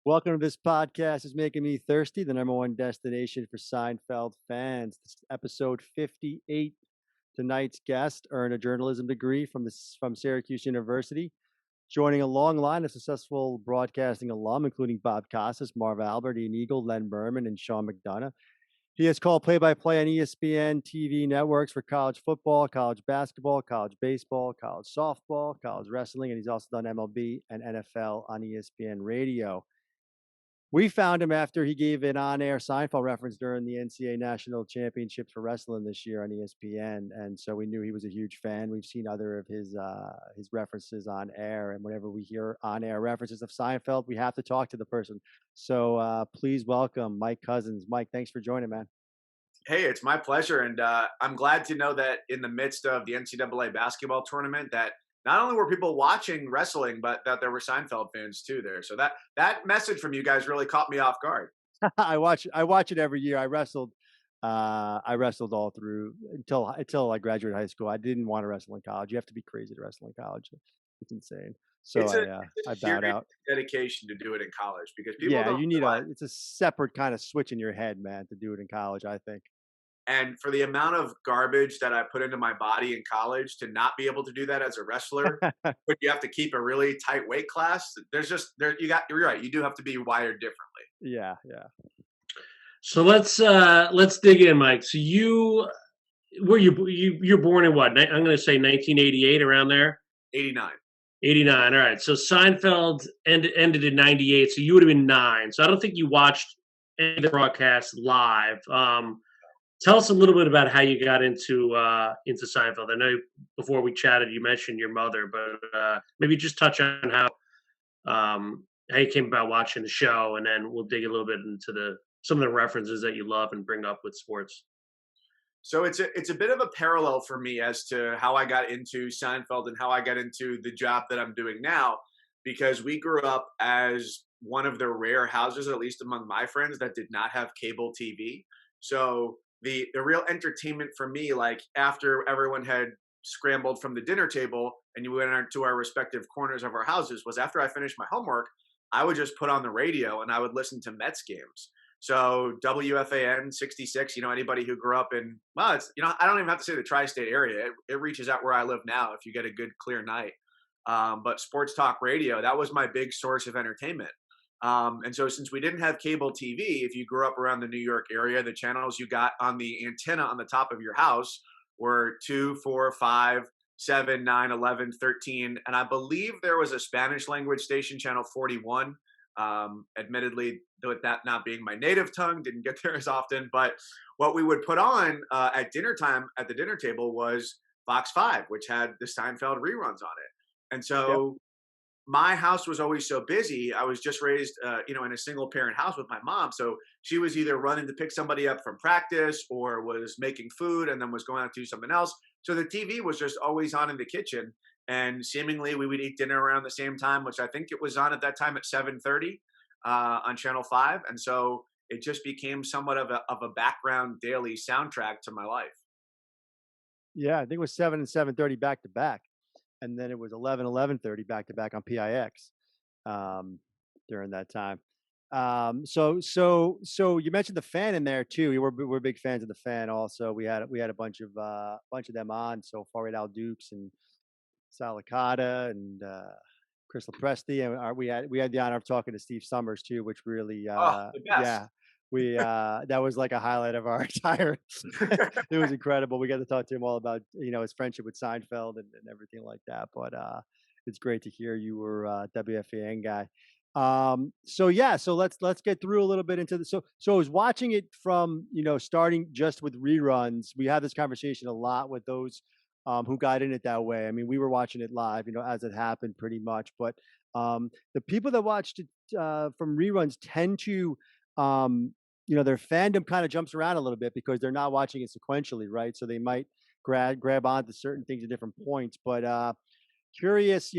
Welcome to this podcast is making me thirsty, the number one destination for Seinfeld fans. This is episode 58. Tonight's guest earned a journalism degree from Syracuse University, joining a long line of successful broadcasting alum, including Bob Costas, Marv Albert, Ian Eagle, Len Berman, and Sean McDonough. He has called play-by-play on ESPN TV Networks for college football, college basketball, college baseball, college softball, college wrestling, and he's also done MLB and NFL on ESPN Radio. We found him after he gave an on-air Seinfeld reference during the NCAA National Championships for wrestling this year on ESPN, and so we knew he was a huge fan. We've seen other of his references on air, and whenever we hear on-air references of Seinfeld, we have to talk to the person. So please welcome Mike Couzens. Mike, thanks for joining, man. Hey, it's my pleasure, and I'm glad to know that in the midst of the NCAA basketball tournament that not only were people watching wrestling, but that there were Seinfeld fans too there. So that message from you guys really caught me off guard. I watch it every year. I wrestled all through until I graduated high school. I didn't want to wrestle in college. You have to be crazy to wrestle in college. It's insane. So I bowed out. Dedication to do it in college because people it's a separate kind of switch in your head, man, to do it in college, I think. And for the amount of garbage that I put into my body in college to not be able to do that as a wrestler, but you have to keep a really tight weight class. You're right. You do have to be wired differently. Yeah. So let's dig in, Mike. So you're born in what? I'm going to say 1988, around there. 89. 89. All right. So Seinfeld ended in 98. So you would have been 9. So I don't think you watched any of the broadcasts live. Tell us a little bit about how you got into Seinfeld. I know before we chatted, you mentioned your mother, but maybe just touch on how you came about watching the show, and then we'll dig a little bit into some of the references that you love and bring up with sports. So it's a bit of a parallel for me as to how I got into Seinfeld and how I got into the job that I'm doing now, because we grew up as one of the rare houses, at least among my friends, that did not have cable TV. So the real entertainment for me, like after everyone had scrambled from the dinner table and you went to our respective corners of our houses, was after I finished my homework, I would just put on the radio and I would listen to Mets games. So WFAN 66, anybody who grew up in, I don't even have to say the tri-state area. It reaches out where I live now if you get a good clear night. But sports talk radio, that was my big source of entertainment. And so since we didn't have cable TV, if you grew up around the New York area, the channels you got on the antenna on the top of your house were 2, 4, 5, 7, 9, 11, 13. And I believe there was a Spanish language station, channel 41. Admittedly, with that not being my native tongue, didn't get there as often. But what we would put on at dinner time at the dinner table was Fox 5, which had the Seinfeld reruns on it. And so my house was always so busy. I was just raised, in a single parent house with my mom. So she was either running to pick somebody up from practice or was making food and then was going out to do something else. So the TV was just always on in the kitchen. And seemingly we would eat dinner around the same time, which I think it was on at that time at 7:30 on Channel 5. And so it just became somewhat of a background daily soundtrack to my life. Yeah, I think it was 7 and 7:30 back to back. And then it was 11:30 back to back on PIX during that time. So you mentioned the fan in there too. We're big fans of the fan. Also, we had a bunch of them on. So Farid Al Dukes and Sal Licata and Chris Lepresti, and we had the honor of talking to Steve Summers too, which really that was like a highlight of our entire. It was incredible. We got to talk to him all about his friendship with Seinfeld and everything like that. But it's great to hear you were a WFAN guy. So let's get through a little bit into the so I was watching it from starting just with reruns. We had this conversation a lot with those who got in it that way. I mean, we were watching it live, as it happened pretty much. But the people that watched it from reruns tend to their fandom kind of jumps around a little bit because they're not watching it sequentially, right? So they might grab onto certain things at different points. But curious,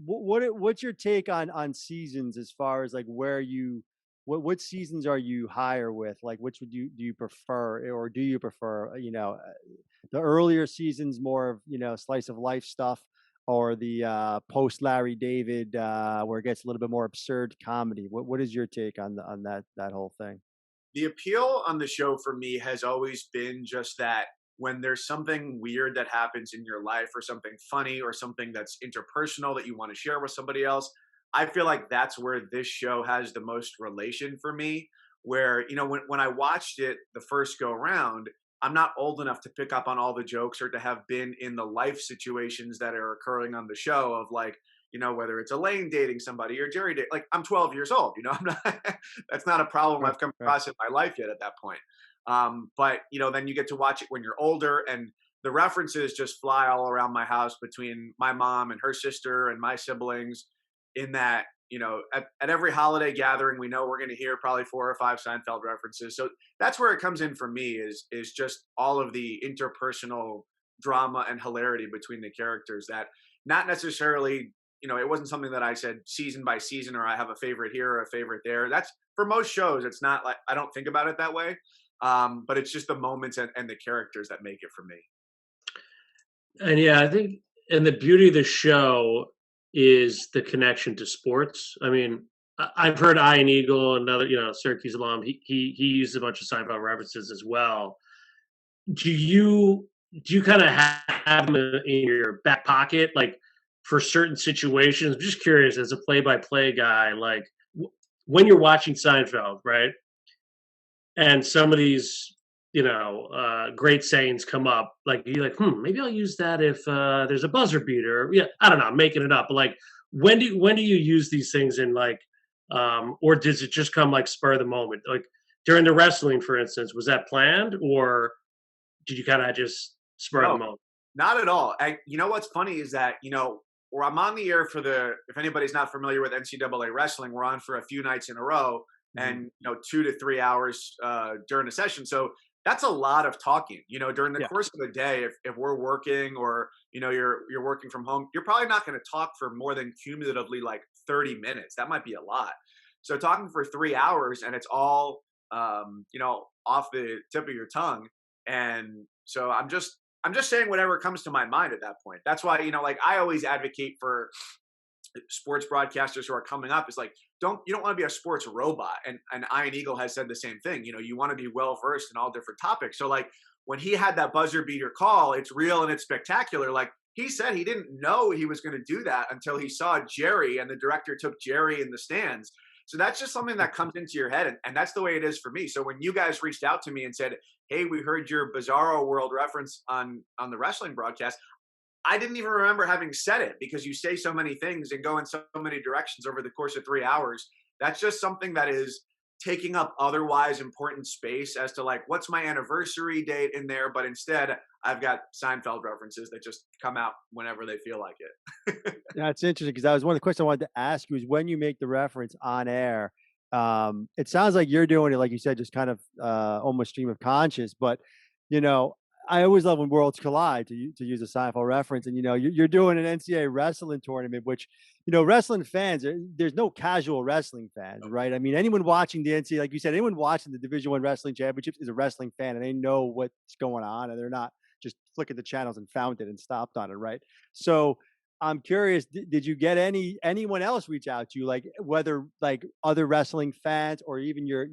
what's your take on seasons as far as like where you what seasons are you higher with? Like, which do you prefer, or do you prefer, the earlier seasons, more of, slice of life stuff, or the post Larry David, where it gets a little bit more absurd comedy? What is your take on that whole thing? The appeal on the show for me has always been just that when there's something weird that happens in your life, or something funny, or something that's interpersonal that you want to share with somebody else, I feel like that's where this show has the most relation for me. Where, when I watched it the first go round, I'm not old enough to pick up on all the jokes or to have been in the life situations that are occurring on the show of, like, whether it's Elaine dating somebody or Jerry dating. Like, I'm 12 years old. I'm not. That's not a problem Right, I've come right. across in my life yet at that point. But then you get to watch it when you're older, and the references just fly all around my house between my mom and her sister and my siblings. In that, at every holiday gathering, we know we're going to hear probably 4 or 5 Seinfeld references. So that's where it comes in for me, is just all of the interpersonal drama and hilarity between the characters, that not necessarily, it wasn't something that I said season by season, or I have a favorite here or a favorite there. That's for most shows. It's not like, I don't think about it that way. But it's just the moments and the characters that make it for me. And yeah, I think, and the beauty of the show is the connection to sports. I mean, I've heard Ian Eagle, another, Syracuse alum. He used a bunch of Seinfeld references as well. Do you kind of have them in your back pocket, like for certain situations? I'm just curious, as a play-by-play guy, like when you're watching Seinfeld, right? And some of these, great sayings come up, like you're like, maybe I'll use that if there's a buzzer beater. Yeah, I don't know, I'm making it up. But like, when do you use these things in, like, or does it just come like spur of the moment? Like during the wrestling, for instance, was that planned, or did you kind of just spur of the No, moment? not at all. What's funny is that, where I'm on the air for if anybody's not familiar with NCAA wrestling, we're on for a few nights in a row, Mhm. and, 2 to 3 hours during the session. So that's a lot of talking, during the Yeah. course of the day. If we're working, or, you're working from home, you're probably not going to talk for more than cumulatively like 30 minutes. That might be a lot. So talking for 3 hours, and it's all, off the tip of your tongue. And so I'm just saying whatever comes to my mind at that point. That's why, like, I always advocate for sports broadcasters who are coming up, is like, you don't want to be a sports robot. And Ian Eagle has said the same thing. You want to be well versed in all different topics. So like when he had that buzzer beater call, it's real and it's spectacular. Like he said, he didn't know he was going to do that until he saw Jerry, and the director took Jerry in the stands. So that's just something that comes into your head, and that's the way it is for me. So when you guys reached out to me and said, "Hey, we heard your Bizarro World reference on the wrestling broadcast," I didn't even remember having said it, because you say so many things and go in so many directions over the course of 3 hours. That's just something that is taking up otherwise important space as to, like, what's my anniversary date in there. But instead, I've got Seinfeld references that just come out whenever they feel like it. Yeah, it's interesting because that was one of the questions I wanted to ask you is when you make the reference on air, it sounds like you're doing it, like you said, just kind of almost stream of conscious. But you know, I always love when worlds collide, to use a Seinfeld reference. And you're doing an NCAA wrestling tournament, which wrestling fans, there's no casual wrestling fans, right? I mean, anyone watching the NCAA, like you said, anyone watching the Division I wrestling championships is a wrestling fan, and they know what's going on, and they're not just flicking the channels and found it and stopped on it, right? So I'm curious, did you get anyone else reach out to you, like whether like other wrestling fans, or even your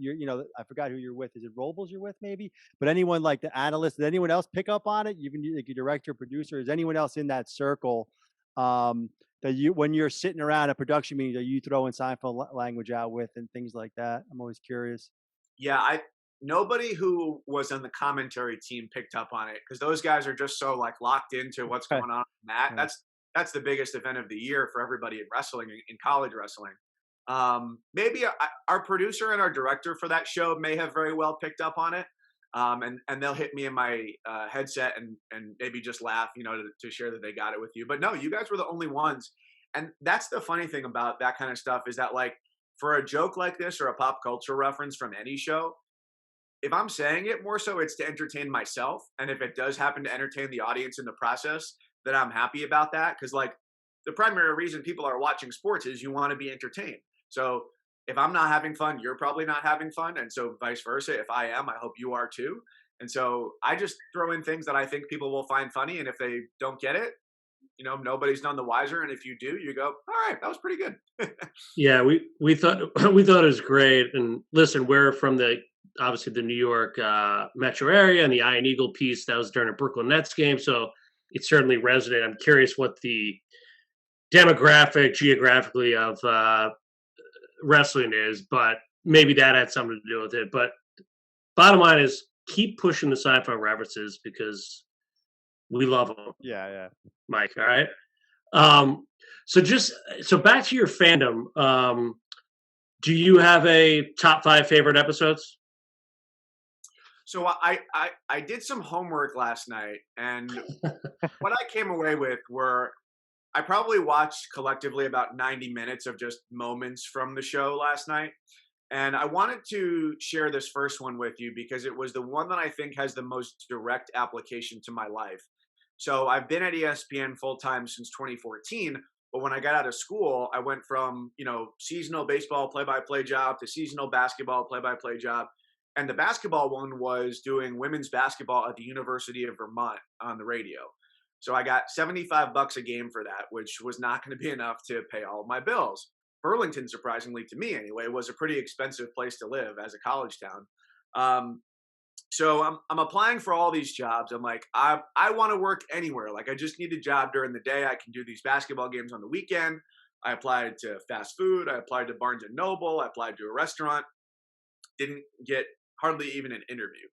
I forgot who you're with. Is it Robles you're with maybe? But anyone like the analyst, did anyone else pick up on it? Even like your director, producer, is anyone else in that circle that when you're sitting around a production meeting, are you throwing Seinfeld language out with and things like that? I'm always curious. Yeah, nobody who was on the commentary team picked up on it, because those guys are just so, like, locked into what's Okay. going on in that. Yeah. That's the biggest event of the year for everybody in wrestling, in college wrestling. Maybe our producer and our director for that show may have very well picked up on it. And they'll hit me in my headset and maybe just laugh, to share that they got it with you. But no, you guys were the only ones. And that's the funny thing about that kind of stuff, is that, like, for a joke like this or a pop culture reference from any show, if I'm saying it, more so it's to entertain myself. And if it does happen to entertain the audience in the process, then I'm happy about that. Because, like, the primary reason people are watching sports is you want to be entertained. So if I'm not having fun, you're probably not having fun. And so vice versa. If I am, I hope you are too. And so I just throw in things that I think people will find funny. And if they don't get it, nobody's none the wiser. And if you do, you go, all right, that was pretty good. Yeah, we thought we thought it was great. And listen, we're from obviously the New York metro area, and the Iron Eagle piece that was during a Brooklyn Nets game, so it certainly resonated. I'm curious what the demographic geographically of wrestling is, but maybe that had something to do with it. But bottom line is, keep pushing the Seinfeld references because we love them. Yeah. Mike. All right. So back to your fandom. Do you have a top 5 favorite episodes? So I did some homework last night, and what I came away with were, I probably watched collectively about 90 minutes of just moments from the show last night. And I wanted to share this first one with you because it was the one that I think has the most direct application to my life. So I've been at ESPN full-time since 2014, but when I got out of school, I went from, seasonal baseball play-by-play job to seasonal basketball play-by-play job. And the basketball one was doing women's basketball at the University of Vermont on the radio. So I got $75 a game for that, which was not going to be enough to pay all of my bills. Burlington, surprisingly to me anyway, was a pretty expensive place to live as a college town. So I'm applying for all these jobs. I'm like, I want to work anywhere. Like, I just need a job during the day. I can do these basketball games on the weekend. I applied to fast food. I applied to Barnes & Noble. I applied to a restaurant. Didn't get hardly even an interview.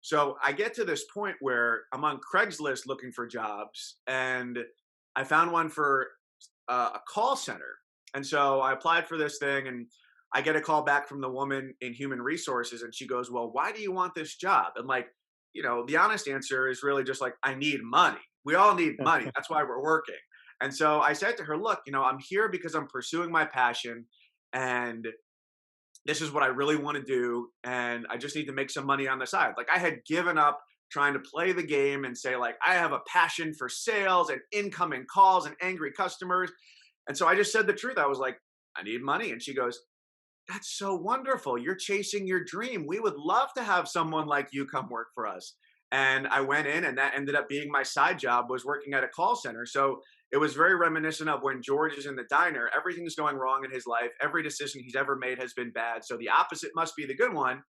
So I get to this point where I'm on Craigslist looking for jobs, and I found one for a call center. And so I applied for this thing, and I get a call back from the woman in human resources, and she goes, well, why do you want this job? And the honest answer is really just like, I need money. We all need money. That's why we're working. And so I said to her, look, I'm here because I'm pursuing my passion, and this is what I really want to do. And I just need to make some money on the side. Like, I had given up trying to play the game and say, like, I have a passion for sales and incoming calls and angry customers. And so I just said the truth. I was like, I need money. And she goes, that's so wonderful. You're chasing your dream. We would love to have someone like you come work for us. And I went in, and that ended up being my side job, was working at a call center. So it was very reminiscent of when George is in the diner. Everything's going wrong in his life. Every decision he's ever made has been bad. So the opposite must be the good one.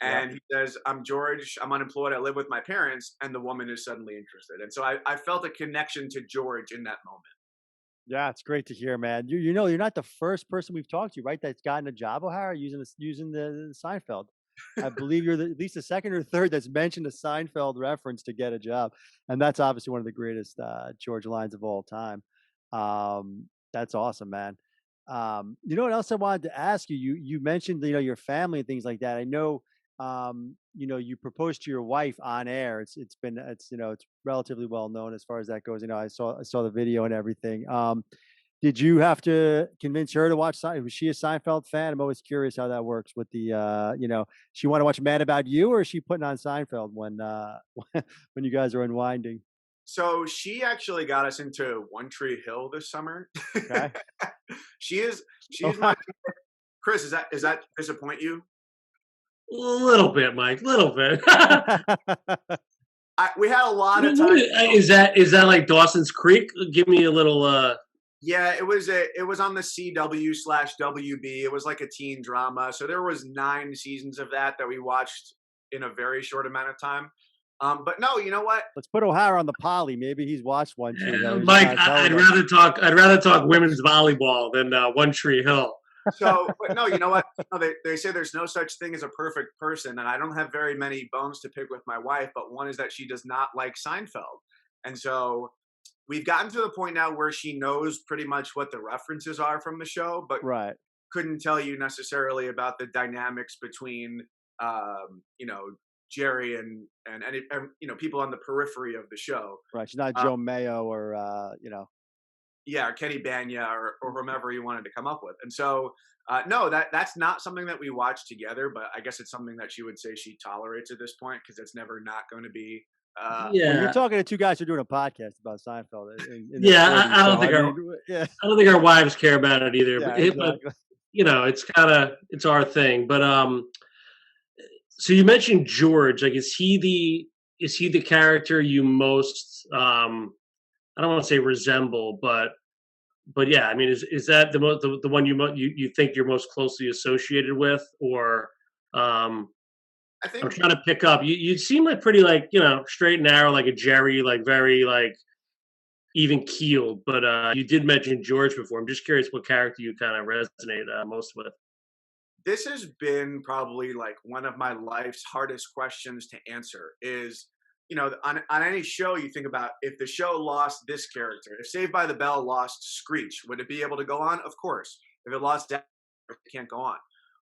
And he says, I'm George. I'm unemployed. I live with my parents. And the woman is suddenly interested. And so I felt a connection to George in that moment. Yeah, it's great to hear, man. You're not the first person we've talked to, right? That's gotten a job, O'Hara, using the Seinfeld. I believe you're at least the second or third that's mentioned a Seinfeld reference to get a job, and that's obviously one of the greatest George lines of all time. That's awesome, man. You know what else I wanted to ask you? You mentioned your family and things like that. I know you proposed to your wife on air. It's relatively well known as far as that goes. I saw the video and everything. Did you have to convince her to watch Seinfeld? Was she a Seinfeld fan? I'm always curious how that works with the, she want to watch Mad About You, or is she putting on Seinfeld when when you guys are unwinding? So she actually got us into One Tree Hill this summer. Okay. She's my Chris. Does that disappoint you? A little bit, Mike. A little bit. We had a lot of time. Is that like Dawson's Creek? Give me a little. Yeah, it was on the CW/WB. It was like a teen drama. So there was 9 seasons of that we watched in a very short amount of time. But no, you know what? Let's put O'Hara on the poly. Maybe he's watched one too. Mike, I'd rather talk women's volleyball than One Tree Hill. So, but no, you know what? They say there's no such thing as a perfect person, and I don't have very many bones to pick with my wife, but one is that she does not like Seinfeld. And so we've gotten to the point now where she knows pretty much what the references are from the show, but couldn't tell you necessarily about the dynamics between, Jerry and people on the periphery of the show. Right. She's not Joe Mayo or, Yeah, or Kenny Banya or whomever you wanted to come up with. And so, no, that's not something that we watch together, but I guess it's something that she would say she tolerates at this point because it's never not going to be. Well, you're talking to two guys who are doing a podcast about Seinfeld. I don't think our wives care about it either. Yeah, but it's our thing. But so you mentioned George. Like, is he the character you most I don't want to say resemble, but yeah, I mean, is that the one you think you're most closely associated with, or um, I I'm think trying to pick up. You seem like pretty like straight and narrow, like a Jerry, like very like even keeled. But you did mention George before. I'm just curious what character you kind of resonate most with. this has been probably like one of my life's hardest questions to answer is, on any show you think about, if the show lost this character, if Saved by the Bell lost Screech, would it be able to go on? Of course. If it lost that, it can't go on.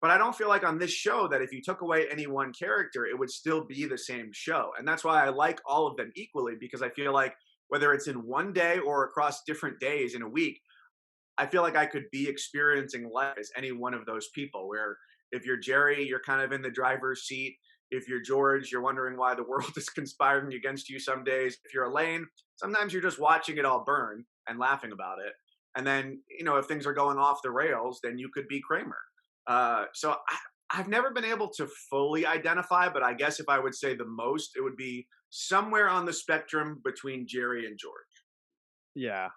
But I don't feel like on this show that if you took away any one character, it would still be the same show. And that's why I like all of them equally, because I feel like whether it's in one day or across different days in a week, I feel like I could be experiencing life as any one of those people. Where if you're Jerry, you're kind of in the driver's seat. If you're George, you're wondering why the world is conspiring against you some days. If you're Elaine, sometimes you're just watching it all burn and laughing about it. And then, if things are going off the rails, then you could be Kramer. I've never been able to fully identify, but I guess if I would say the most, it would be somewhere on the spectrum between Jerry and George. Yeah,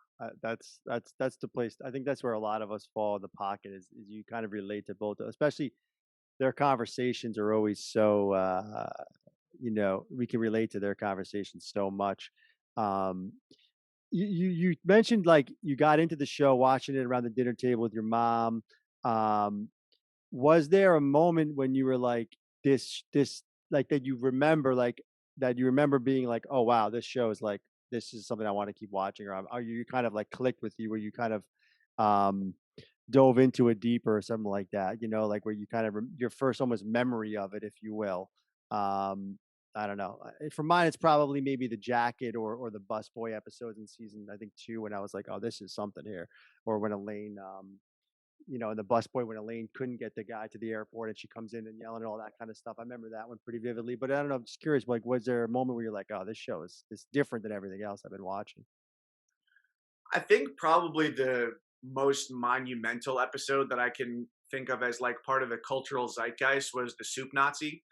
that's the place. I think that's where a lot of us fall in the pocket is you kind of relate to both, especially their conversations are always so we can relate to their conversations so much. Um, you mentioned like you got into the show watching it around the dinner table with your mom. Um, was there a moment when you were like this like that you remember being like, oh wow, this show is like this is something I want to keep watching, or are you kind of like clicked with you where you kind of um dove into it deeper or something like that, like where you kind of your first almost memory of it, if you will. Um, I don't know. For mine, it's probably maybe the jacket or the busboy episodes in season, I think 2, when I was like, oh, this is something here. Or when Elaine, the busboy, when Elaine couldn't get the guy to the airport and she comes in and yelling and all that kind of stuff. I remember that one pretty vividly. But I don't know. I'm just curious. Like, was there a moment where you're like, oh, this show is different than everything else I've been watching? I think probably the most monumental episode that I can think of as like part of the cultural zeitgeist was the Soup Nazi.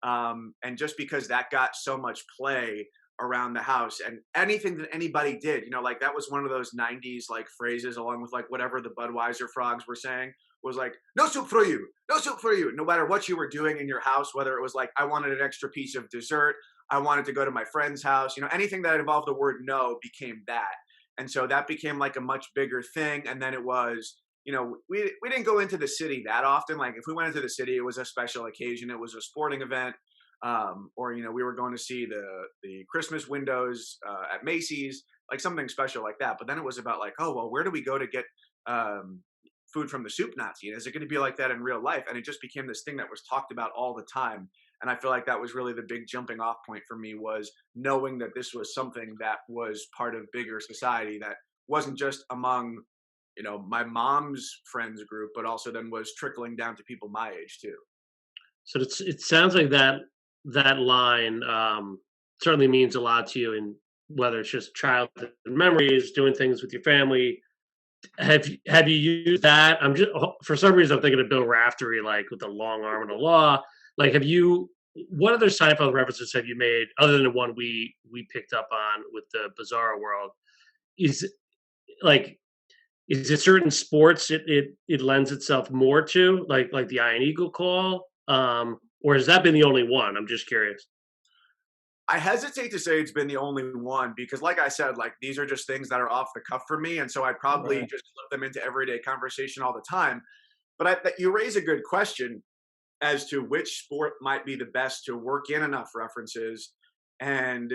And just because that got so much play around the house and anything that anybody did, like that was one of those 90s like phrases, along with like whatever the Budweiser frogs were saying, was like, no soup for you, no soup for you. No matter what you were doing in your house, whether it was like, I wanted an extra piece of dessert, I wanted to go to my friend's house, anything that involved the word no became that. And so that became like a much bigger thing. And then it was, we didn't go into the city that often. Like if we went into the city, it was a special occasion. It was a sporting event. Or, we were going to see the Christmas windows at Macy's, like something special like that. But then it was about like, oh, well, where do we go to get food from the Soup Nazi? And is it going to be like that in real life? And it just became this thing that was talked about all the time. And I feel like that was really the big jumping off point for me, was knowing that this was something that was part of bigger society, that wasn't just among, my mom's friends group, but also then was trickling down to people my age too. So it sounds like that line certainly means a lot to you, and whether it's just childhood memories, doing things with your family. Have you used that? I'm just for some reason I'm thinking of Bill Raftery, like with the long arm of the law. Like, have you? What other Seinfeld references have you made other than the one we picked up on with the Bizarro World? Is like is it certain sports it lends itself more to, like the Iron Eagle call, or has that been the only one? I'm just curious. I hesitate to say it's been the only one because, like I said, like these are just things that are off the cuff for me, and so I probably Right. just slip them into everyday conversation all the time. But that you raise a good question as to which sport might be the best to work in enough references, and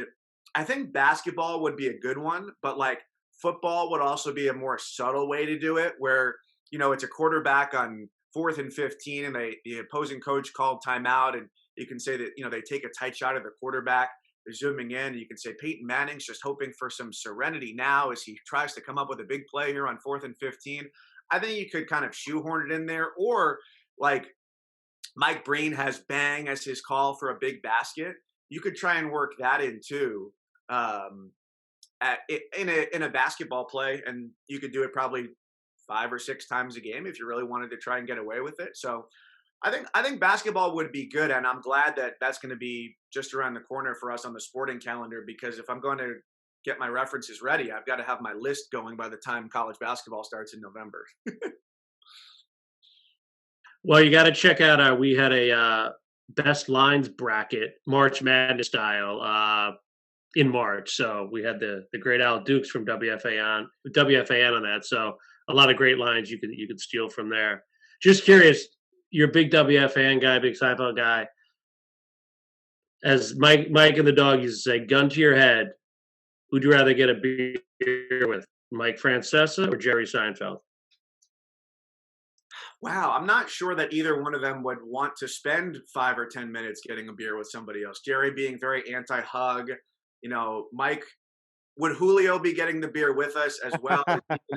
I think basketball would be a good one, but like football would also be a more subtle way to do it, where it's a quarterback on 4th and 15, and the opposing coach called timeout, and you can say that they take a tight shot at the quarterback. They're zooming in, and you can say Peyton Manning's just hoping for some serenity now as he tries to come up with a big play here on 4th and 15. I think you could kind of shoehorn it in there, or like Mike Breen has bang as his call for a big basket. You could try and work that in too, um, in a basketball play, and you could do it probably 5 or 6 times a game if you really wanted to try and get away with it. So I think basketball would be good, and I'm glad that that's going to be just around the corner for us on the sporting calendar. Because if I'm going to get my references ready. I've got to have my list going by the time college basketball starts in November. Well, you got to check out. We had a best lines bracket, March Madness style, in March. So we had the great Al Dukes from WFAN on that. So a lot of great lines you could steal from there. Just curious, you're a big WFAN guy, big Seinfeld guy. As Mike and the dog used to say, gun to your head, who'd you rather get a beer with, Mike Francesa or Jerry Seinfeld? Wow, I'm not sure that either one of them would want to spend 5 or 10 minutes getting a beer with somebody else. Jerry being very anti-hug, Mike, would Julio be getting the beer with us as well?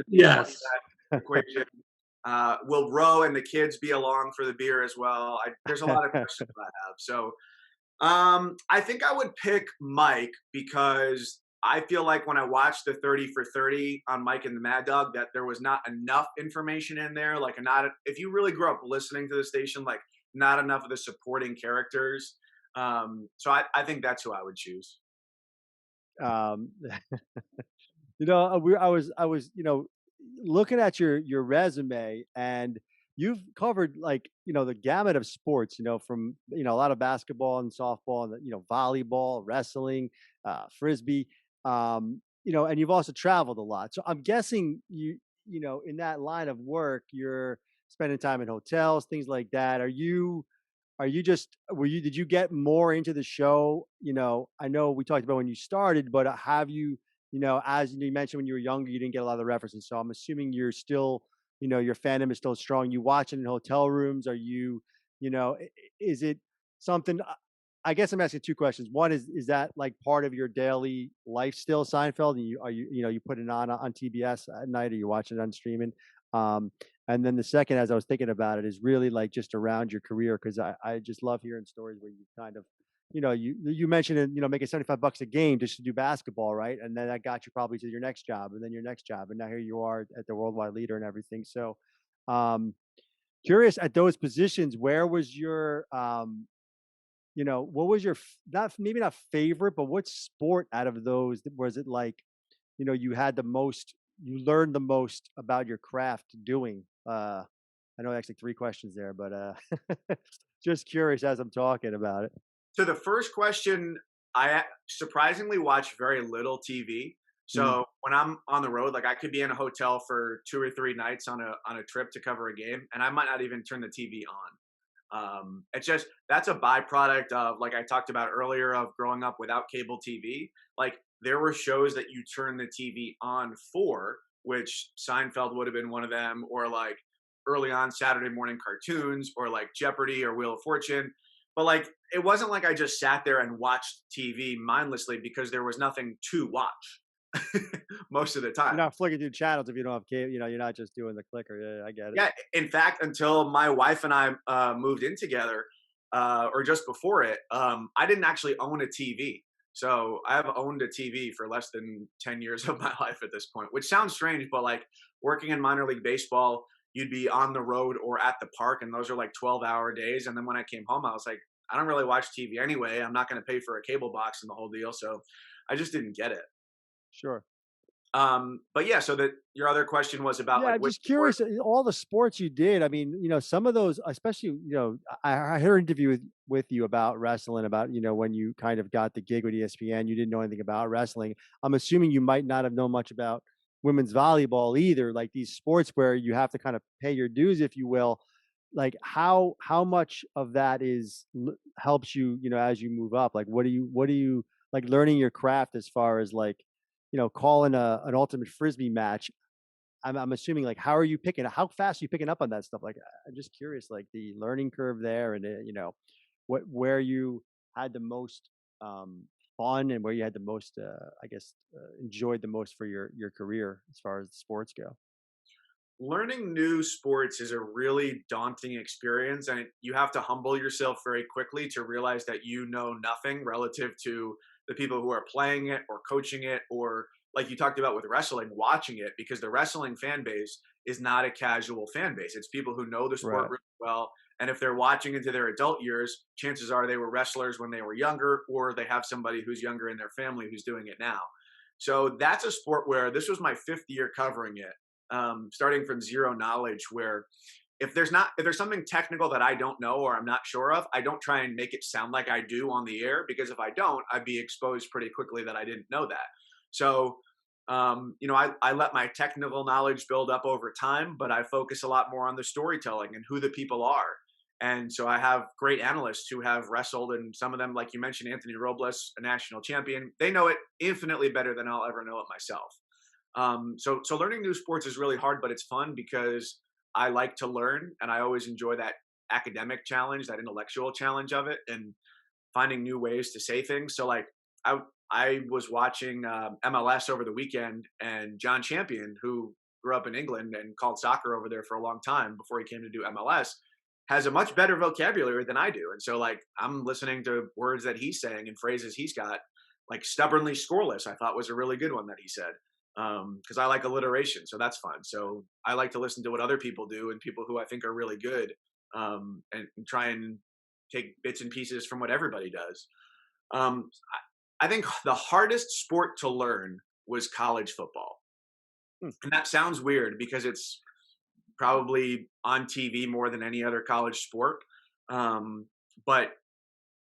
Yes. Equation. Will Roe and the kids be along for the beer as well? There's a lot of questions I have. So I think I would pick Mike because I feel like when I watched the 30 for 30 on Mike and the Mad Dog, that there was not enough information in there. Like, if you really grew up listening to the station, like not enough of the supporting characters. So I think that's who I would choose. I was looking at your resume, and you've covered the gamut of sports, from a lot of basketball and softball and volleyball, wrestling, frisbee, and you've also traveled a lot. So I'm guessing you in that line of work, you're spending time in hotels, things like that. Did you get more into the show? I know we talked about when you started, but have you, as you mentioned when you were younger, you didn't get a lot of the references. So I'm assuming you're still, your fandom is still strong. You watch it in hotel rooms. Are you, is it something? I guess I'm asking two questions. One is that like part of your daily life still, Seinfeld? And you put it on TBS at night, or you watch it on streaming? And then the second, as I was thinking about it, is really like just around your career, because I just love hearing stories where you kind of, you mentioned, making $75 a game just to do basketball, right? And then that got you probably to your next job, and then your next job, and now here you are at the worldwide leader and everything. So, curious, at those positions, where was your, what was your maybe not favorite, but what sport out of those was it like, you learned the most about your craft doing? I know actually 3 questions there, but just curious as I'm talking about it. So the first question, I surprisingly watch very little TV. So when I'm on the road, like I could be in a hotel for 2 or 3 nights on a trip to cover a game, and I might not even turn the TV on. It's just, that's a byproduct of, like I talked about earlier, of growing up without cable TV. Like there were shows that you turn the TV on for, which Seinfeld would have been one of them, or like early on Saturday morning cartoons, or like Jeopardy or Wheel of Fortune. But like, it wasn't like I just sat there and watched TV mindlessly, because there was nothing to watch most of the time. You're not flicking through channels if you don't have cable. You're not just doing the clicker. Yeah, I get it. Yeah, in fact, until my wife and I moved in together, or just before it, I didn't actually own a TV. So I have owned a TV for less than 10 years of my life at this point, which sounds strange, but like working in minor league baseball, you'd be on the road or at the park, and those are like 12-hour days. And then when I came home, I was like, I don't really watch TV anyway. I'm not going to pay for a cable box and the whole deal. So I just didn't get it. Sure. But yeah, so that your other question was about, I'm just curious, all the sports you did. I mean, some of those, especially, I heard an interview with you about wrestling, about, when you kind of got the gig with ESPN, you didn't know anything about wrestling. I'm assuming you might not have known much about women's volleyball either, like these sports where you have to kind of pay your dues, if you will. Like how much of that helps you, as you move up? Like, what do you like learning your craft as far as like, calling an ultimate frisbee match? I'm assuming, like, how fast are you picking up on that stuff? Like, I'm just curious, like the learning curve there, and where you had the most fun, and where you had the most, enjoyed the most for your career as far as the sports go. Learning new sports is a really daunting experience, and you have to humble yourself very quickly to realize that you know nothing relative to the people who are playing it or coaching it, or like you talked about with wrestling, watching it, because the wrestling fan base is not a casual fan base. It's people who know the sport really well. And if they're watching into their adult years, chances are they were wrestlers when they were younger, or they have somebody who's younger in their family who's doing it now. So that's a sport where this was my 5th year covering it, starting from zero knowledge. Where if there's something technical that I don't know or I'm not sure of, I don't try and make it sound like I do on the air, because if I don't, I'd be exposed pretty quickly that I didn't know that. So, I let my technical knowledge build up over time, but I focus a lot more on the storytelling and who the people are. And so I have great analysts who have wrestled, and some of them, like you mentioned, Anthony Robles, a national champion, they know it infinitely better than I'll ever know it myself. So learning new sports is really hard, but it's fun because I like to learn, and I always enjoy that academic challenge, that intellectual challenge of it, and finding new ways to say things. So like I was watching MLS over the weekend, and John Champion, who grew up in England and called soccer over there for a long time before he came to do MLS, has a much better vocabulary than I do. And so like I'm listening to words that he's saying and phrases he's got, like stubbornly scoreless, I thought was a really good one that he said. Because I like alliteration, so that's fun. So I like to listen to what other people do and people who I think are really good, and try and take bits and pieces from what everybody does. I think the hardest sport to learn was college football. And that sounds weird because it's probably on TV more than any other college sport. But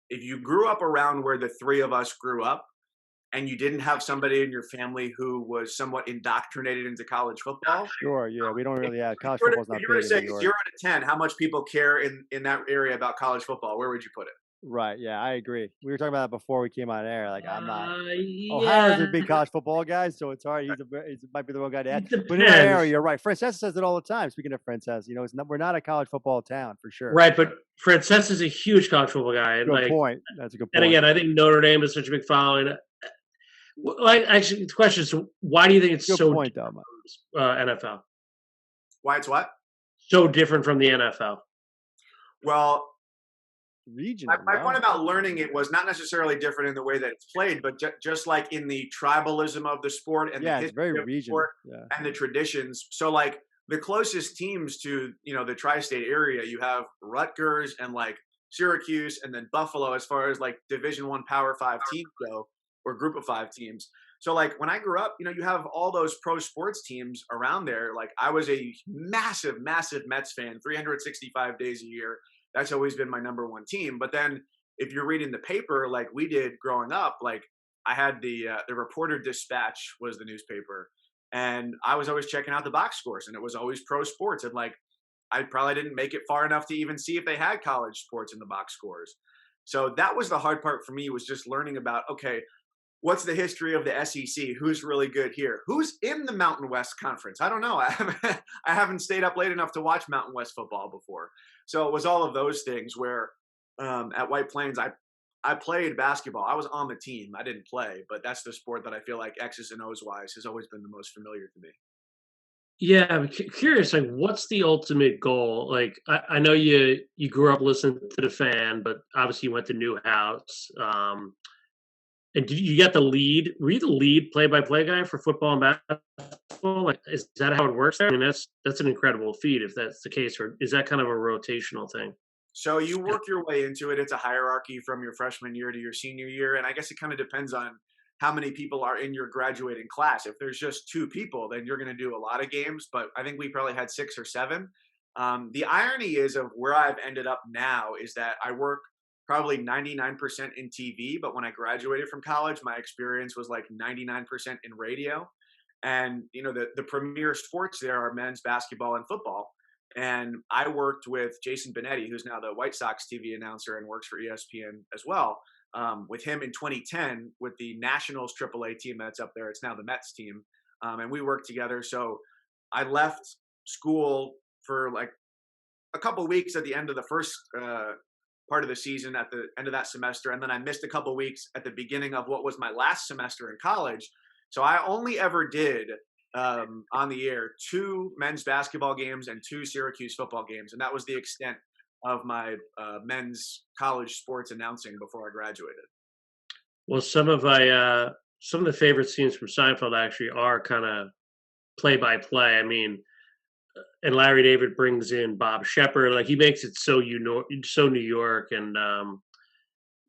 if you grew up around where the three of us grew up, and you didn't have somebody in your family who was somewhat indoctrinated into college football. Sure, yeah, we don't really have college football's not big. If you were to say in New York. 0 to 10, how much people care in that area about college football, where would you put it? Right, yeah, I agree. We were talking about that before we came on air. Like, I'm not. Yeah. O'Hara's a big college football guy, so it's hard. He might be the one guy to ask. It But in our area, depends. you're right. Francesa says it all the time. Speaking of Francesa, we're not a college football town for sure. Right, but Frances is a huge college football guy. And Good point. That's a good point. And again, I think Notre Dame is such a big following. Well, actually, the question is, why do you think it's Good so point, different though. from NFL? Why it's what? So different from the NFL. Well, regional. My point about learning it was not necessarily different in the way that it's played, but just like in the tribalism of the sport and the it's history very of the regional. sport and the traditions. So like the closest teams to the tri-state area, you have Rutgers and like Syracuse, and then Buffalo as far as like Division I Power 5 teams go, or Group of 5 teams. So like when I grew up, you have all those pro sports teams around there. Like I was a massive Mets fan, 365 days a year. That's always been my number one team. But then if you're reading the paper like we did growing up, like I had the Reporter Dispatch was the newspaper, and I was always checking out the box scores, and it was always pro sports. And like I probably didn't make it far enough to even see if they had college sports in the box scores. So that was the hard part for me, was just learning about, okay, what's the history of the SEC? Who's really good here? Who's in the Mountain West Conference? I don't know. I haven't stayed up late enough to watch Mountain West football before. So it was all of those things where at White Plains, I played basketball. I was on the team. I didn't play, but that's the sport that I feel like X's and O's wise has always been the most familiar to me. Yeah, I'm curious, like, what's the ultimate goal? Like, I know you grew up listening to the Fan, but obviously you went to Newhouse. And did you get the lead? Were you the lead play-by-play guy for football and basketball? Like, is that how it works there? I mean, that's an incredible feat if that's the case, or is that kind of a rotational thing? So you work your way into it. It's a hierarchy from your freshman year to your senior year, and I guess it kind of depends on how many people are in your graduating class. If there's just 2 people, then you're going to do a lot of games, but I think we probably had 6 or 7. The irony is of where I've ended up now is that I work probably 99% in TV, but when I graduated from college, my experience was like 99% in radio. And, the premier sports there are men's basketball and football. And I worked with Jason Benetti, who's now the White Sox TV announcer and works for ESPN as well, with him in 2010 with the Nationals AAA team that's up there. It's now the Mets team. And we worked together. So I left school for like a couple of weeks at the end of the first part of the season, at the end of that semester. And then I missed a couple of weeks at the beginning of what was my last semester in college. So I only ever did on the air 2 men's basketball games and 2 Syracuse football games. And that was the extent of my men's college sports announcing before I graduated. Well, some of the favorite scenes from Seinfeld actually are kind of play-by-play. I mean, and Larry David brings in Bob Shepard. Like, he makes it so New York. And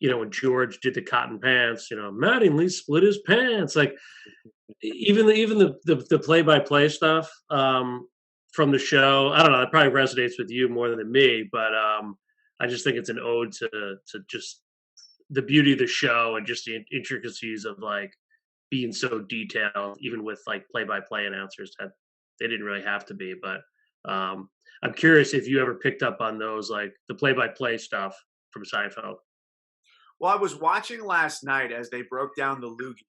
when George did the cotton pants, Mattingly split his pants. Like, Even the play-by-play stuff from the show. I don't know. It probably resonates with you more than me, but I just think it's an ode to just the beauty of the show and just the intricacies of like being so detailed, even with like play-by-play announcers that they didn't really have to be. But I'm curious if you ever picked up on those, like the play-by-play stuff from Seinfeld. Well, I was watching last night as they broke down the loogie,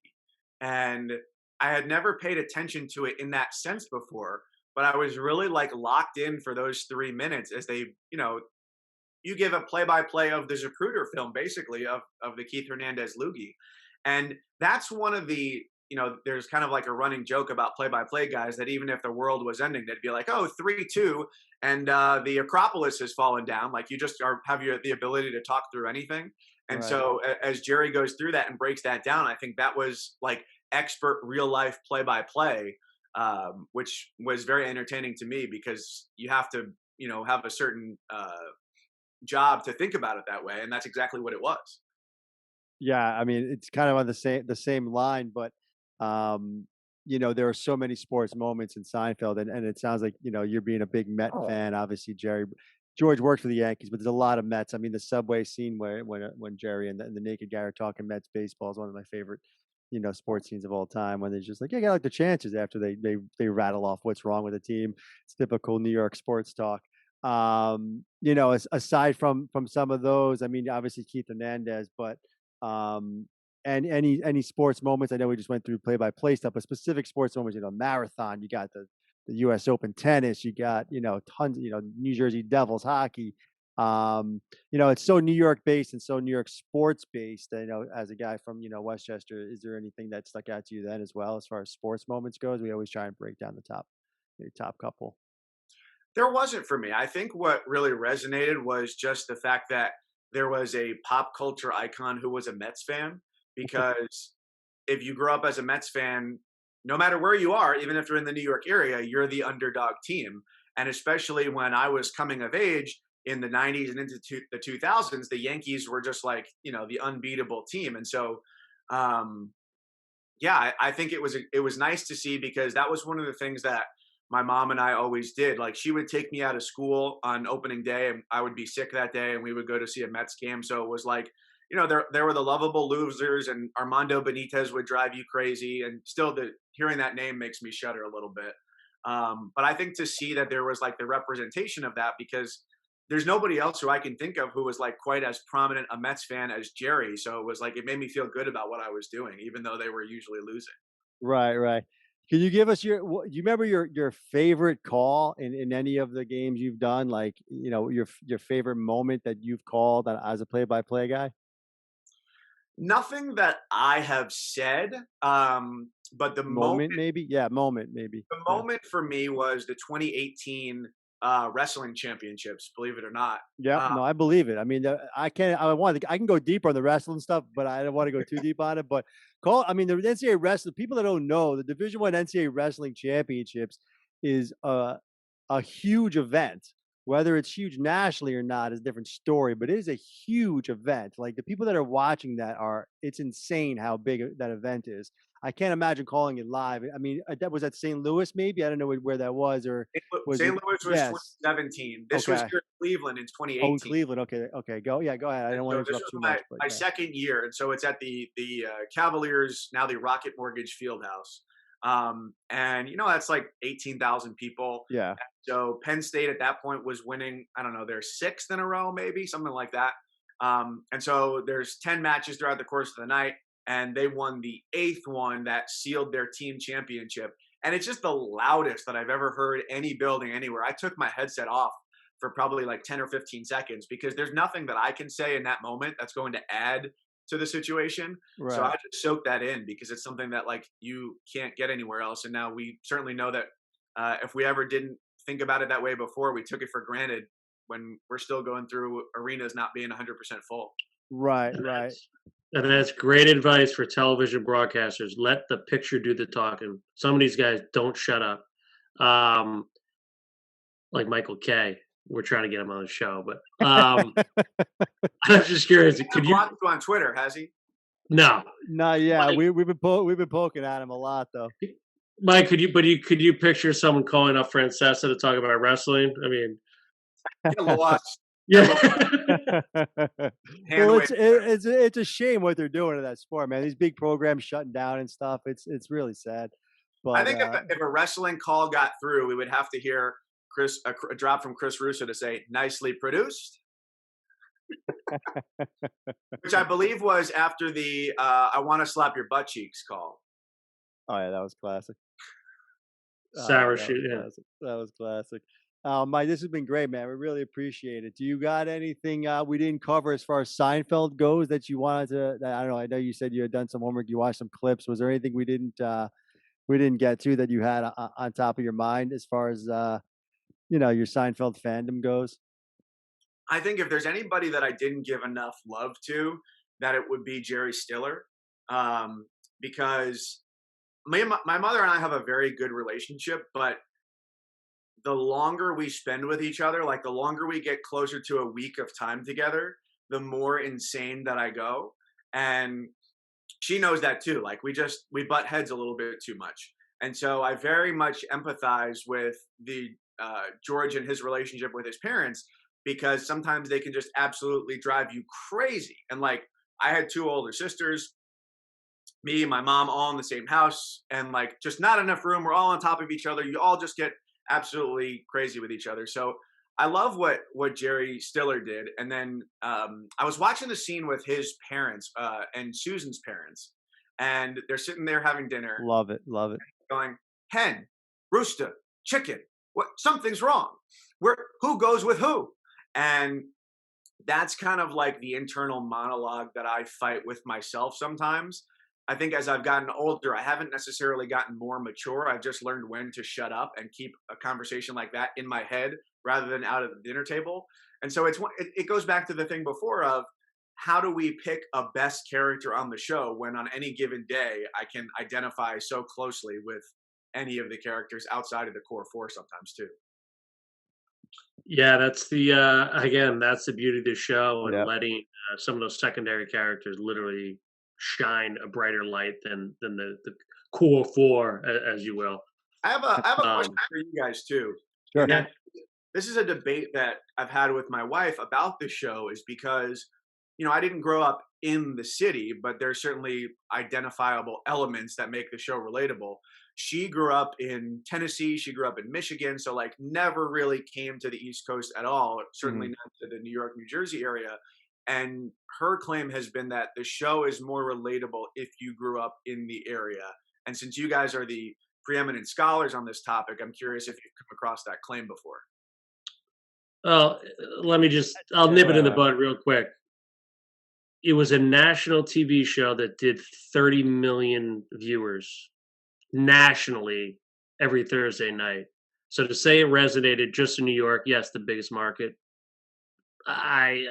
and I had never paid attention to it in that sense before, but I was really like locked in for those 3 minutes as they, you give a play-by-play of the Zapruder film, basically, of the Keith Hernandez loogie. And that's one of the, there's kind of like a running joke about play-by-play guys that even if the world was ending, they'd be like, oh, 3-2, and the Acropolis has fallen down. Like you just have the ability to talk through anything. And Right. so as Jerry goes through that and breaks that down, I think that was like expert real life play-by-play, which was very entertaining to me because you have to, have a certain job to think about it that way. And that's exactly what it was. Yeah, I mean, it's kind of on the same line, but there are so many sports moments in Seinfeld, and it sounds like you're being a big Met fan. Obviously, George worked for the Yankees, but there's a lot of Mets. I mean, the subway scene where when Jerry and the naked guy are talking Mets baseball is one of my favorite sports scenes of all time. When they're just like, yeah, I like the chances after they rattle off what's wrong with the team. It's typical New York sports talk. Aside from some of those, I mean, obviously Keith Hernandez, but and any sports moments. I know we just went through play-by-play stuff, but specific sports moments, marathon, you got the US Open tennis, you got, tons, New Jersey Devils hockey. It's so New York based and so New York sports based. As a guy from, Westchester, is there anything that stuck out to you then as well, as far as sports moments goes? We always try and break down the top couple. There wasn't for me. I think what really resonated was just the fact that there was a pop culture icon who was a Mets fan, because if you grow up as a Mets fan, no matter where you are, even if you're in the New York area, you're the underdog team. And especially when I was coming of age in the 90s and into the 2000s, the Yankees were just like, the unbeatable team. And so, I think it was nice to see, because that was one of the things that my mom and I always did. Like, she would take me out of school on opening day, and I would be sick that day, and we would go to see a Mets game. So it was like, there were the lovable losers, and Armando Benitez would drive you crazy. And still, hearing that name makes me shudder a little bit. But I think to see that there was like the representation of that, because there's nobody else who I can think of who was like quite as prominent a Mets fan as Jerry. So it was like, it made me feel good about what I was doing, even though they were usually losing. Right. Can you give us do you remember your favorite call in any of the games you've done? Like, your favorite moment that you've called as a play-by-play guy? Nothing that I have said, but the Moment, maybe? Yeah, moment, maybe. the Yeah. moment for me was the 2018 wrestling championships. Believe it or not. Yeah, Uh, no, I believe it. I mean, I can go deeper on the wrestling stuff, but I don't want to go too deep on it. But the NCAA wrestling, people that don't know, the Division I NCAA wrestling championships is a huge event. Whether it's huge nationally or not is a different story, but it is a huge event. Like, the people that are watching it's insane how big that event is. I can't imagine calling it live. I mean, that was at St. Louis, maybe. I don't know where that was, or was St. it? Louis was Yes. 2017. This was Okay. here in Cleveland in Oh, in 2018. Cleveland. Okay. Go ahead. I And don't want so to this interrupt was too my, much, but my yeah. second year, and so it's at the Cavaliers, now the Rocket Mortgage Fieldhouse, and that's like 18,000 people. Yeah. So Penn State at that point was winning, I don't know, their sixth in a row, maybe something like that. And so there's 10 matches throughout the course of the night, and they won the eighth one that sealed their team championship. And it's just the loudest that I've ever heard any building anywhere. I took my headset off for probably like 10 or 15 seconds, because there's nothing that I can say in that moment that's going to add to the situation. So I Right. just soaked that in, because it's something that like you can't get anywhere else. And now we certainly know that if we ever didn't think about it that way before, we took it for granted when we're still going through arenas not being 100% full. Right. And Right. that's great advice for television broadcasters. Let the picture do the talking. Some of these guys don't shut up. Like Michael K. We're trying to get him on the show, but I'm just curious. He's Could you? blocked you on Twitter, has he? No, No, yeah, Mike, we've been poking at him a lot though. Mike, could you picture someone calling up Francesa to talk about wrestling? I mean, Get lost. Get yeah. lost. Hand Well, wave. it's a shame what they're doing to that sport, man. These big programs shutting down and stuff. It's really sad. I But think if a wrestling call got through, we would have to hear a drop from Chris Russo to say "nicely produced," which I believe was after the "I want to slap your butt cheeks" call. oh yeah, that was classic. Sour That shoot, was yeah. classic. That was classic. Mike, this has been great, man. We really appreciate it. Do you got anything we didn't cover as far as Seinfeld goes that you wanted to? That, I don't know. I know you said you had done some homework. You watched some clips. Was there anything we didn't get to that you had on top of your mind as far as your Seinfeld fandom goes? I think if there's anybody that I didn't give enough love to, that it would be Jerry Stiller, because my mother and I have a very good relationship, but the longer we spend with each other, like the longer we get closer to a week of time together, the more insane that I go. And she knows that too. Like we butt heads a little bit too much. And so I very much empathize with the George and his relationship with his parents, because sometimes they can just absolutely drive you crazy. And like I had two older sisters, me and my mom all in the same house, and like just not enough room. We're all on top of each other. You all just get absolutely crazy with each other. So I love what Jerry Stiller did. And then I was watching the scene with his parents and Susan's parents, and they're sitting there having dinner. Love it. Love it. Going, hen, rooster, chicken. What? Something's wrong. Who goes with who? And that's kind of like the internal monologue that I fight with myself sometimes. I think as I've gotten older, I haven't necessarily gotten more mature. I've just learned when to shut up and keep a conversation like that in my head rather than out at the dinner table. And so it goes back to the thing before of how do we pick a best character on the show when on any given day I can identify so closely with any of the characters outside of the core four sometimes too. Yeah, that's the again, that's the beauty of the show, and Yep. letting some of those secondary characters literally shine a brighter light than the core four, as you will. I have a question for you guys too. Sure. Yeah. This is a debate that I've had with my wife about this show, is because, I didn't grow up in the city, but there's certainly identifiable elements that make the show relatable. She grew up in Tennessee. She grew up in Michigan. So like never really came to the East Coast at all, certainly not to the New York, New Jersey area. And her claim has been that the show is more relatable if you grew up in the area. And since you guys are the preeminent scholars on this topic, I'm curious if you've come across that claim before. Well, I'll nip it in the bud real quick. It was a national TV show that did 30 million viewers nationally every Thursday night. So to say it resonated just in New York, yes, the biggest market. I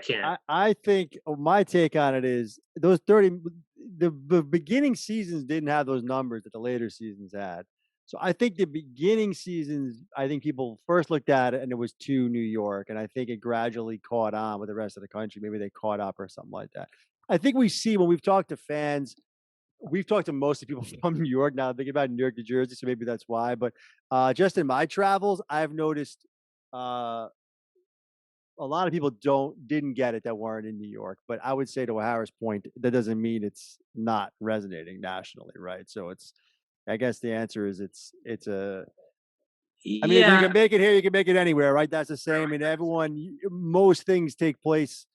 can't. I think my take on it is those the beginning seasons didn't have those numbers that the later seasons had. So I think the beginning seasons, I think people first looked at it and it was too New York, and I think it gradually caught on with the rest of the country. Maybe they caught up or something like that. I think we see when we've talked to fans, we've talked to mostly people from New York now. Thinking about New York, New Jersey, so maybe that's why. But just in my travels, I've noticed a lot of people didn't get it that weren't in New York. But I would say, to O'Hara's point, that doesn't mean it's not resonating nationally, right? So I guess the answer is it's a. I mean, if you can make it here, you can make it anywhere, right? That's the same. I mean, most things take place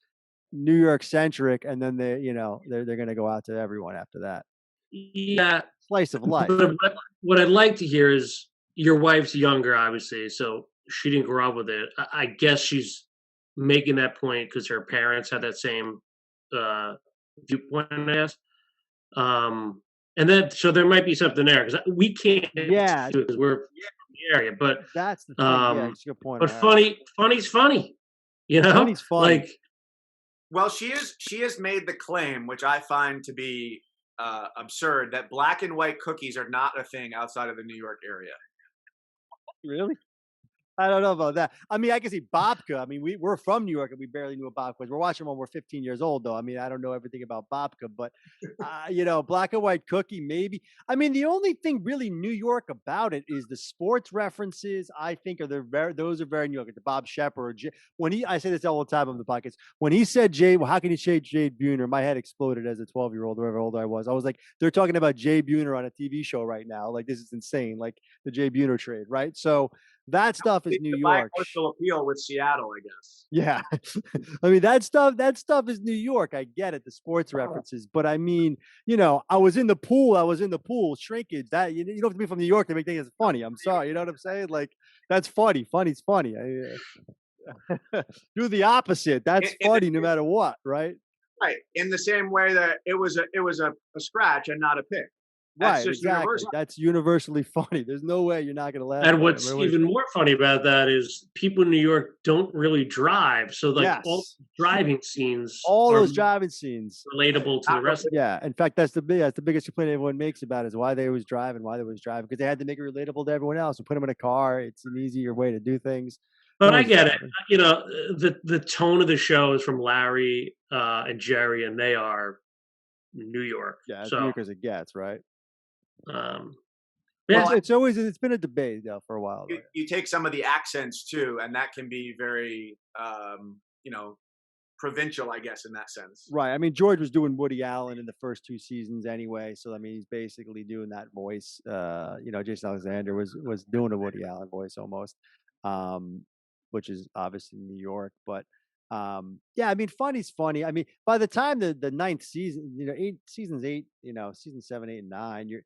New York centric, and then they're going to go out to everyone after that. Yeah, slice of life. But what I'd like to hear is your wife's younger, obviously, so she didn't grow up with it. I guess she's making that point because her parents had that same viewpoint, I guess. And then, so there might be something there because we can't, because we're from the area. But that's the thing. That's a good point. But funny's funny, Funny's funny. Well, she has made the claim, which I find to be absurd, that black and white cookies are not a thing outside of the New York area. Really? I don't know about that. I mean, I can see Babka. I mean, we're from New York and we barely knew what Babka was. We're watching when we're 15 years old, though. I mean, I don't know everything about Babka, but Black and White Cookie, maybe. I mean, the only thing really New York about it is the sports references. I think those are very New York. The Bob Shepard, I say this all the time on the podcast. When he said well, how can you say Jay Buhner? My head exploded as a 12-year-old, whoever old I was. I was like, they're talking about Jay Buhner on a TV show right now. Like, this is insane. Like the Jay Buhner trade, right? So that stuff is New York. Bicoastal appeal with Seattle, I guess. Yeah. I mean, that stuff is New York. I get it, the sports references. But I mean, I was in the pool, shrinkage. That you don't have to be from New York to make things funny. I'm sorry. You know what I'm saying? Like, that's funny. Funny's funny. Do the opposite. That's funny no matter what, right? Right. In the same way that it was a scratch and not a pick. That's right, exactly. Universal. That's universally funny. There's no way you're not going to laugh. And what's even more funny about that is people in New York don't really drive. So, all driving scenes, those driving scenes, relatable to the rest. Yeah, in fact, that's the biggest complaint everyone makes about it is why they was driving, because they had to make it relatable to everyone else and put them in a car. It's an easier way to do things. But I get it. The tone of the show is from Larry and Jerry, and they are New York. Yeah, as New York as it gets, right? It's been a debate for a while. You take some of the accents too, and that can be very provincial, I guess, in that sense. Right. I mean, George was doing Woody Allen in the first 2 seasons anyway, so I mean, he's basically doing that voice. Jason Alexander was doing a Woody Allen voice almost, which is obviously New York, but. I mean, funny's funny. I mean, by the time the 9th season, season 7, 8, and 9,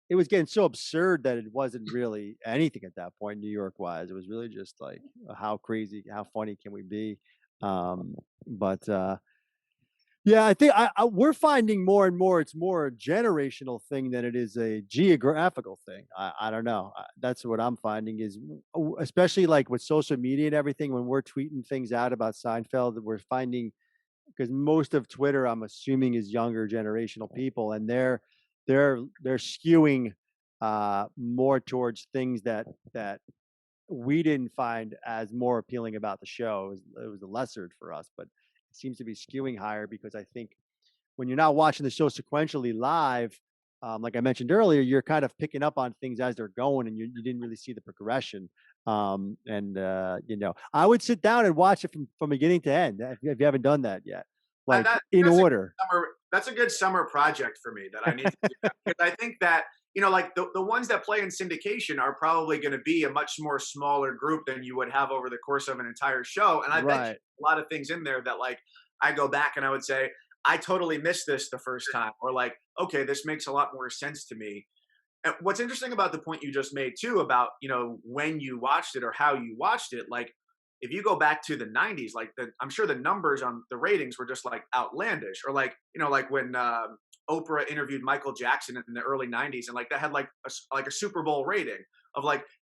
it was getting so absurd that it wasn't really anything at that point, New York wise. It was really just like, how funny can we be? I think we're finding more and more it's more a generational thing than it is a geographical thing. I don't know. That's what I'm finding is, especially like with social media and everything, when we're tweeting things out about Seinfeld, we're finding, because most of Twitter, I'm assuming, is younger generational people, and they're skewing more towards things that we didn't find as more appealing about the show. It was a lesser for us, but seems to be skewing higher because I think when you're not watching the show sequentially live, like I mentioned earlier, you're kind of picking up on things as they're going, and you didn't really see the progression. I would sit down and watch it from beginning to end if you haven't done that yet, in order. That's a good summer project for me that I need to do that. Because I think that like the ones that play in syndication are probably going to be a much more smaller group than you would have over the course of an entire show. And I bet a lot of things in there that I go back and I would say, I totally missed this the first time, or okay, this makes a lot more sense to me. And what's interesting about the point you just made too, about, when you watched it or how you watched it, if you go back to the 90s, I'm sure the numbers on the ratings were just outlandish, or when Oprah interviewed Michael Jackson in the early 90s, and that had a Super Bowl rating of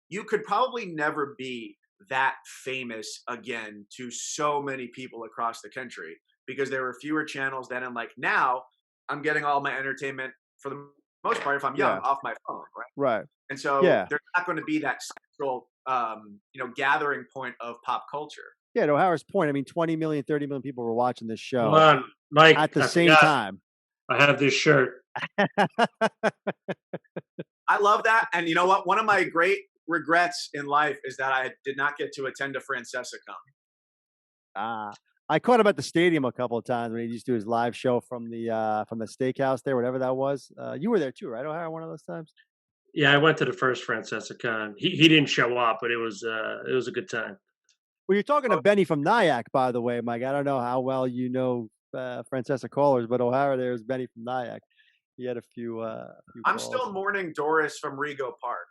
you could probably never be that famous again to so many people across the country, because there were fewer channels then, and now I'm getting all my entertainment for the most part, if I'm young, off my phone, right? And so there's not going to be that central gathering point of pop culture. Yeah, to O'Hara's point, I mean, 20 million, 30 million people were watching this show Come on, Mike, at the same time. I have this shirt. I love that. And you know what? One of my great regrets in life is that I did not get to attend a Francesicon. I caught him at the stadium a couple of times when he used to do his live show from the steakhouse there, whatever that was. You were there too, right, O'Hara, one of those times? Yeah, I went to the first Francesicon. He didn't show up, but it was a good time. Well, you're talking to Benny from Nyack, by the way, Mike. I don't know how well you know Francesa callers, but O'Hara there is Benny from Nyack. He had a few I'm calls. Still mourning Doris from Rego Park.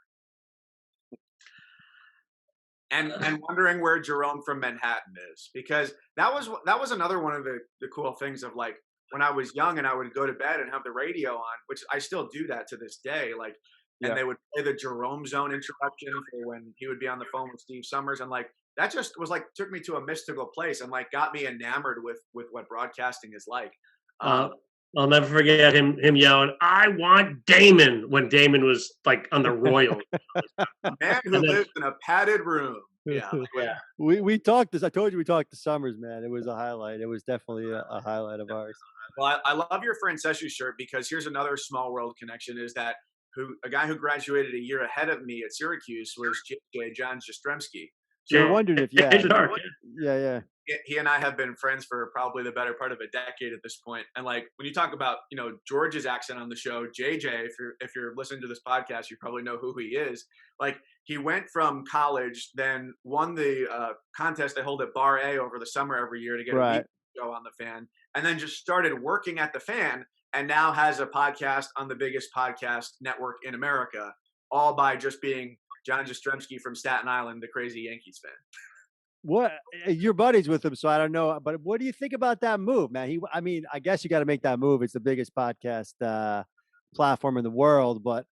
And wondering where Jerome from Manhattan is, because that was another one of the cool things of when I was young and I would go to bed and have the radio on, which I still do that to this day, and they would play the Jerome Zone introduction for when he would be on the phone with Steve Summers, and that just was took me to a mystical place and got me enamored with what broadcasting is like. I'll never forget him yelling, "I want Damon," when Damon was on the Royal. Man who lives in a padded room. Yeah. Yeah. We talked this. I told you we talked to Summers, man. It was a highlight. It was definitely a highlight of ours. Well, I love your Franceschi shirt because here's another small world connection: is that a guy who graduated a year ahead of me at Syracuse was John Jastrzemski. So I So wondered if yeah. he and I have been friends for probably the better part of a decade at this point. And like when you talk about George's accent on the show, JJ, if you're listening to this podcast, you probably know who he is. Like he went from college, then won the contest they hold at Bar A over the summer every year to get a week show on the Fan, and then just started working at the Fan, and now has a podcast on the biggest podcast network in America, all by just being John Jastrzemski from Staten Island, the crazy Yankees fan. What your buddies with him, so I don't know. But what do you think about that move, man? I mean, I guess you got to make that move. It's the biggest podcast platform in the world, but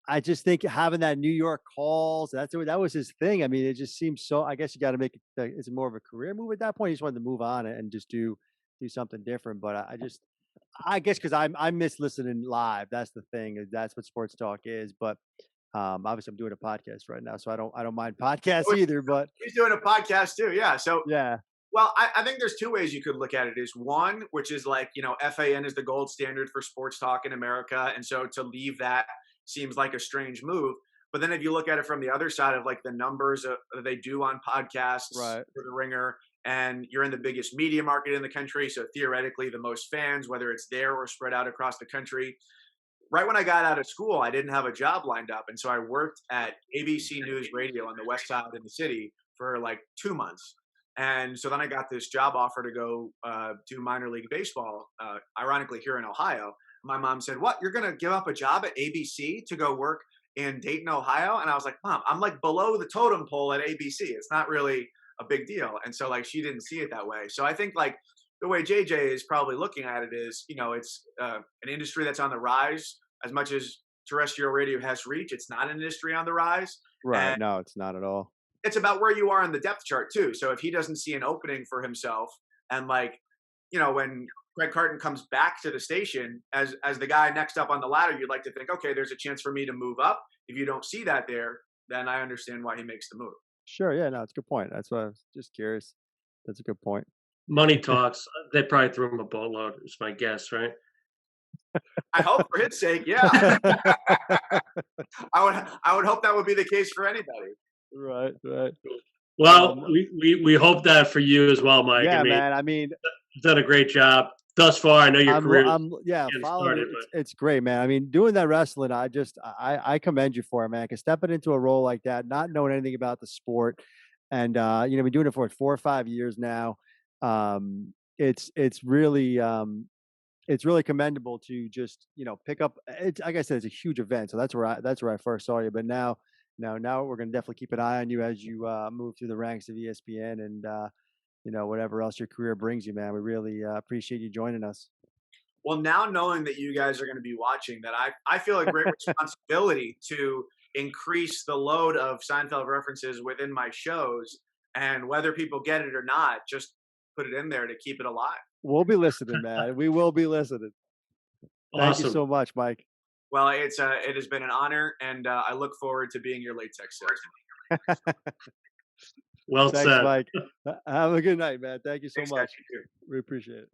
I just think having that New York calls, that was his thing. I mean, it just seems so. I guess you got to make it. It's more of a career move at that point. He just wanted to move on and just do something different. But I guess because I miss listening live. That's the thing. That's what sports talk is. But obviously, I'm doing a podcast right now, so I don't mind podcasts either. But he's doing a podcast too. Yeah. So yeah. Well, I think there's two ways you could look at it. Is one, which is like, FAN is the gold standard for sports talk in America. And so to leave that seems like a strange move. But then if you look at it from the other side of like the numbers that they do on podcasts for The Ringer, and you're in the biggest media market in the country. So theoretically, the most fans, whether it's there or spread out across the country. Right when I got out of school, I didn't have a job lined up. And so I worked at ABC News Radio on the west side in the city for like 2 months. And so then I got this job offer to go do minor league baseball, ironically here in Ohio. My mom said, "What, you're going to give up a job at ABC to go work in Dayton, Ohio?" And I was like, "Mom, I'm like below the totem pole at ABC. It's not really a big deal." And so like she didn't see it that way. So I think like the way JJ is probably looking at it is, it's an industry that's on the rise. As much as terrestrial radio has reach, it's not an industry on the rise. Right. And no, it's not at all. it's about where you are in the depth chart too. So if he doesn't see an opening for himself, and like, when Greg Carton comes back to the station as the guy next up on the ladder, you'd like to think, okay, there's a chance for me to move up. If you don't see that there, then I understand why he makes the move. Sure. Yeah. No, it's a good point. That's why I was just curious. That's a good point. Money talks. They probably threw him a boatload. Is my guess, right? I hope for his sake, yeah. I would hope that would be the case for anybody. Right. Well, we hope that for you as well, Mike. Yeah, man. I mean, you've done a great job thus far. I know your career. It's great, man. I mean, doing that wrestling, I commend you for it, man. Because stepping into a role like that, not knowing anything about the sport, and been doing it for 4 or 5 years now. It's really commendable to just pick up. It's like I said, it's a huge event, so that's where I first saw you. But now we're going to definitely keep an eye on you as you move through the ranks of ESPN and whatever else your career brings you, man. We really appreciate you joining us. Well, now knowing that you guys are going to be watching, that I feel a great responsibility to increase the load of Seinfeld references within my shows, and whether people get it or not, just put it in there to keep it alive. We'll be listening, man. We will be listening. Thank you so much, Mike. Well, it has been an honor, and I look forward to being your latex salesman. Well Thanks, said. Mike. Have a good night, man. Thank you so much. Guys, you too. We appreciate it.